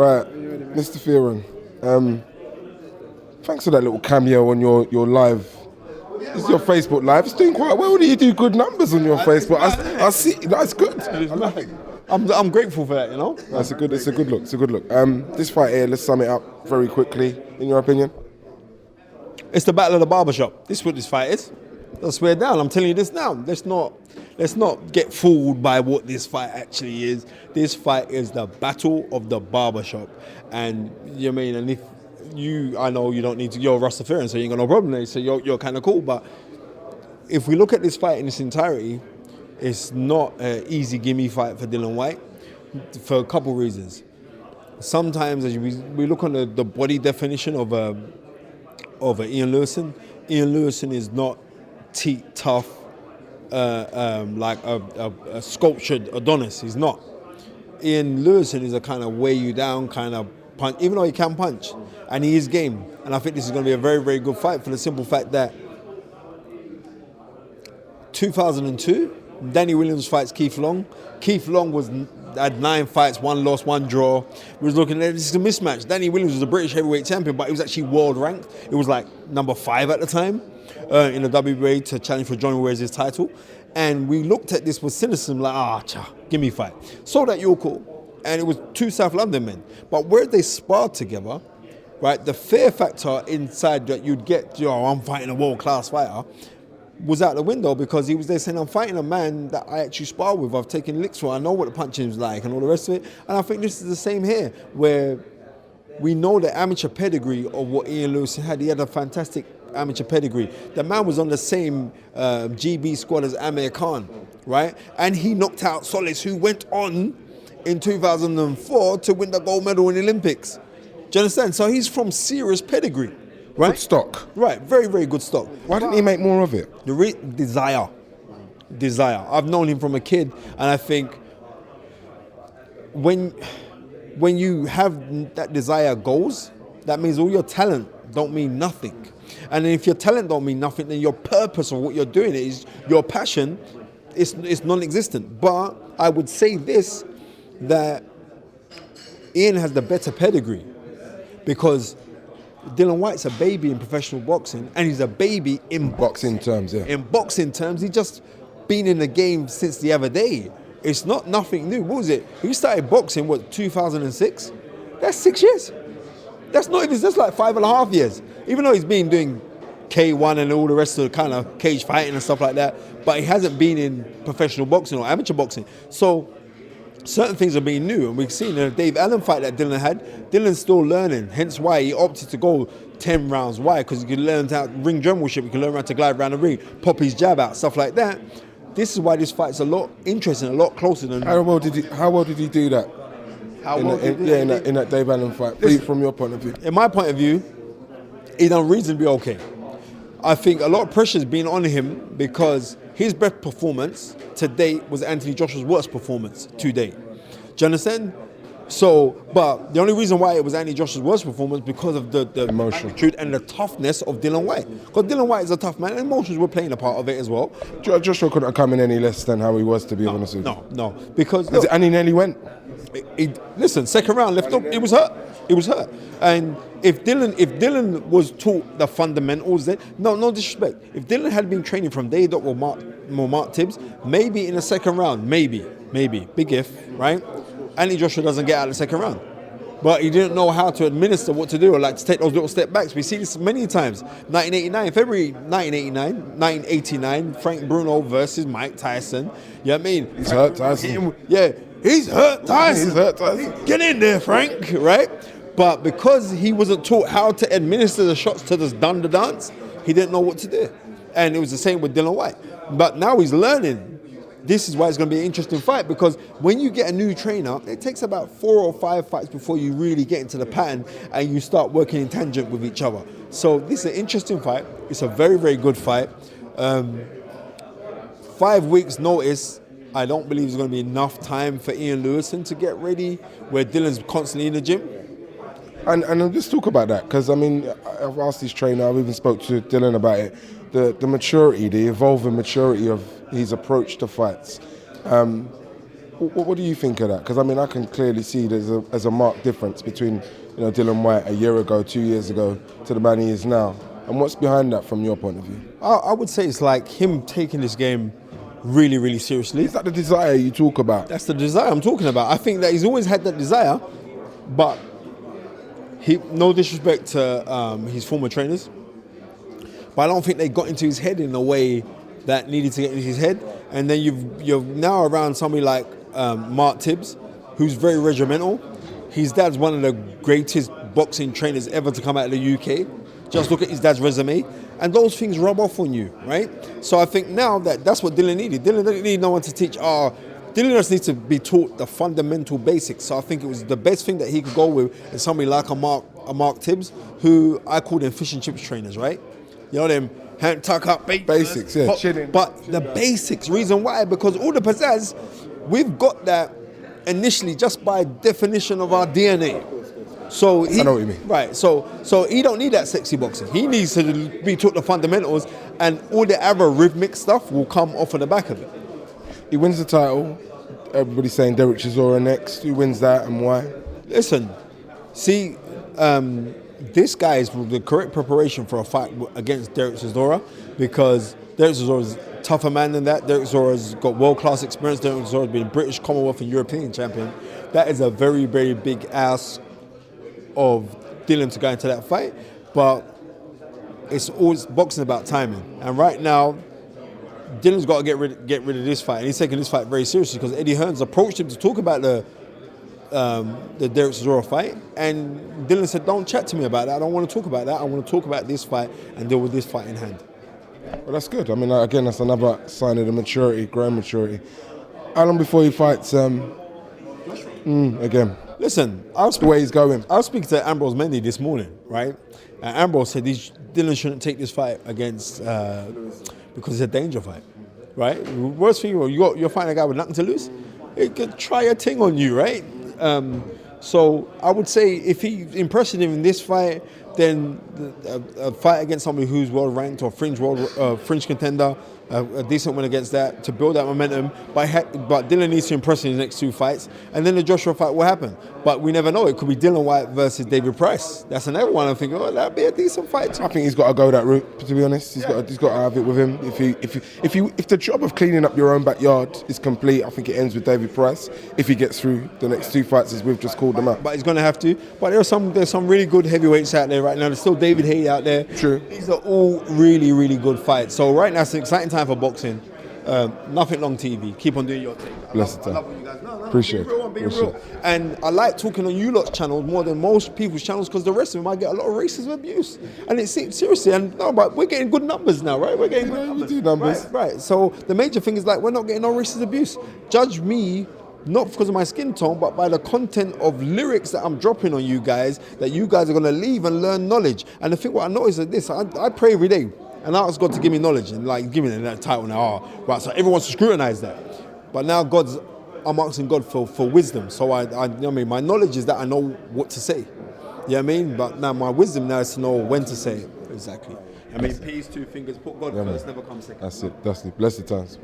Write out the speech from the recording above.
Right, Mr. Fearon, thanks for that little cameo on your live. This is your Facebook live. It's doing quite well. You do good numbers on your Facebook. I see. That's good. I like it. I'm grateful for that, you know. It's a good look. It's a good look. This fight here, let's sum it up very quickly. In your opinion, it's the battle of the barbershop. This is what this fight is. Let's swear down. I'm telling you this now. Let's not get fooled by what this fight actually is. This fight is the battle of the barbershop. And you know what I mean, and if I know you don't need to, you're Russell Fearon, so you ain't got no problem there, so you're kind of cool. But if we look at this fight in its entirety, it's not an easy gimme fight for Dillian Whyte for a couple reasons. Sometimes as we look on the body definition of Ian Lewison, Ian Lewison is not tough, like a sculptured Adonis. He's not. Ian Lewison is a kind of weigh you down kind of punch, even though he can punch, and he is game. And I think this is going to be a very, very good fight for the simple fact that 2002, Danny Williams fights Keith Long. Keith Long had 9 fights, 1 loss, 1 draw. We was looking at this is a mismatch. Danny Williams was a British heavyweight champion, but he was actually world ranked. It was like number 5 at the time in the WBA to challenge for Johnny Ware's title. And we looked at this with cynicism, like, give me a fight. So that you're cool. And it was 2 South London men. But where they sparred together, right, the fear factor inside that you'd get, I'm fighting a world-class fighter, was out the window because he was there saying, I'm fighting a man that I actually spar with, I've taken licks for, I know what the punching is like and all the rest of it. And I think this is the same here, where we know the amateur pedigree of what Ian Lewison had. He had a fantastic amateur pedigree. The man was on the same GB squad as Amir Khan, right? And he knocked out Solis, who went on in 2004 to win the gold medal in the Olympics. Do you understand? So he's from serious pedigree. Right? Good stock. Right, very, very good stock. Why didn't he make more of it? Desire. I've known him from a kid, and I think when you have that desire goes, that means all your talent don't mean nothing. And if your talent don't mean nothing, then your purpose of what you're doing is your passion is non-existent. But I would say this, that Ian has the better pedigree because Dillian Whyte's a baby in professional boxing, and he's a baby in boxing terms, yeah. In boxing terms, he's just been in the game since the other day. It's not nothing new. What was it? He started boxing, 2006? That's 6 years. That's not even, that's like 5.5 years. Even though he's been doing K1 and all the rest of the kind of cage fighting and stuff like that, but he hasn't been in professional boxing or amateur boxing. So certain things are being new, and we've seen the Dave Allen fight that Dillian had. Dillian's still learning, hence why he opted to go 10 rounds. Why? Because he could learn how to ring generalship, he could learn how to glide around the ring, pop his jab out, stuff like that. This is why this fight's a lot interesting, a lot closer than. How well did he do that? In that Dave Allen fight, from your point of view? In my point of view, he done reasonably okay. I think a lot of pressure's been on him because his best performance to date was Anthony Joshua's worst performance to date. Do you understand? So, but the only reason why it was Anthony Joshua's worst performance because of the attitude and the toughness of Dillian Whyte. Because Dillian Whyte is a tough man, and emotions were playing a part of it as well. Joshua couldn't have come in any less than how he was, to be honest with you. No, because and he nearly went. Listen, second round left up, it was hurt. It was hurt. And if Dillian was taught the fundamentals, then no disrespect. If Dillian had been training from day dot with Mark Tibbs, maybe in the second round, maybe, big if, right? Anthony Joshua doesn't get out of the second round. But he didn't know how to administer what to do, or like to take those little step backs. We see this many times. February 1989, Frank Bruno versus Mike Tyson. You know what I mean? He's hurt Tyson. He's hurt Tyson. Get in there, Frank, right? But because he wasn't taught how to administer the shots to this done the dance, he didn't know what to do. And it was the same with Dillian Whyte. But now he's learning. This is why it's going to be an interesting fight, because when you get a new trainer, it takes about 4 or 5 fights before you really get into the pattern and you start working in tangent with each other. So this is an interesting fight. It's a very, very good fight. 5 weeks notice, I don't believe there's going to be enough time for Ian Lewison to get ready, where Dylan's constantly in the gym. And let's talk about that, because I mean, I've asked his trainer, I've even spoke to Dillian about it, the maturity, the evolving maturity of his approach to fights. What What do you think of that? Because I mean, I can clearly see there's a marked difference between Dillian Whyte a year ago, 2 years ago, to the man he is now. And what's behind that from your point of view? I would say it's like him taking this game really, really seriously. Is that the desire you talk about? That's the desire I'm talking about. I think that he's always had that desire, but no disrespect to his former trainers, but I don't think they got into his head in a way that needed to get into his head. And then you're now around somebody like Mark Tibbs, who's very regimental. His dad's one of the greatest boxing trainers ever to come out of the UK. Just look at his dad's resume, and those things rub off on you, right? So I think now that's what Dillian needed. Dillian didn't need no one to teach. Dillian just needs to be taught the fundamental basics. So I think it was the best thing that he could go with is somebody like a Mark Tibbs, who I call them fish and chips trainers, right? You know them hand tuck up basics, yeah. But the basics. Reason why? Because all the pizzazz, we've got that initially just by definition of our DNA. So I know what you mean. Right. So he don't need that sexy boxing. He needs to be taught the fundamentals, and all the other rhythmic stuff will come off of the back of it. He wins the title. Everybody's saying Derek Chisora next. Who wins that and why? Listen, see, this guy is the correct preparation for a fight against Derek Chisora, because Derek Chisora's a tougher man than that. Derek Chisora's got world-class experience. Derek Chisora's been British, Commonwealth and European champion. That is a very, very big ask of Dillian to go into that fight, but it's always boxing about timing. And right now, Dillian's got to get rid of this fight, and he's taking this fight very seriously because Eddie Hearns approached him to talk about the Derek Chisora fight, and Dillian said, "Don't chat to me about that. I don't want to talk about that. I want to talk about this fight and deal with this fight in hand." Well, that's good. I mean, again, that's another sign of the maturity, growing maturity. How long before he fights again? Listen, the way he's going. I was speaking to Ambrose Mendy this morning, right? And Ambrose said Dillian shouldn't take this fight against because it's a danger fight, right? Worst thing, you're fighting a guy with nothing to lose. He could try a thing on you, right? So I would say if he's impressing him in this fight, then a fight against somebody who's world ranked or fringe contender, a decent win against that to build that momentum. But Dillian needs to impress in his next two fights, and then the Joshua fight will happen. But we never know. It could be Dillian Whyte versus David Price. That's another one. I'm thinking, that'd be a decent fight too. I think he's got to go that route. To be honest, he's got to have it with him. If the job of cleaning up your own backyard is complete, I think it ends with David Price. If he gets through the next two fights, as we've just called them out. But he's going to have to. But there's some really good heavyweights out there right now. There's still David Haye out there. True. These are all really, really good fights. So right now it's an exciting time for boxing. Nuffin'Long'Tv. Keep on doing your thing. I love what you guys. No, Appreciate being real. And I like talking on you lot's channels more than most people's channels, because the rest of them I get a lot of racism abuse. And it seems seriously, but we're getting good numbers now, right? We're getting good numbers. We do numbers. Right. So the major thing is we're not getting no racist abuse. Judge me not because of my skin tone, but by the content of lyrics that I'm dropping on you guys, that you guys are going to leave and learn knowledge. And the thing what I notice is this, I pray every day, and I ask God to give me knowledge, and give me that title now. Right, so everyone should scrutinize that. But now I'm asking God for wisdom. So my knowledge is that I know what to say. You know what I mean? But now my wisdom now is to know when to say it. Exactly. Peace, two fingers, put God first, never come second. That's it. Blessed times.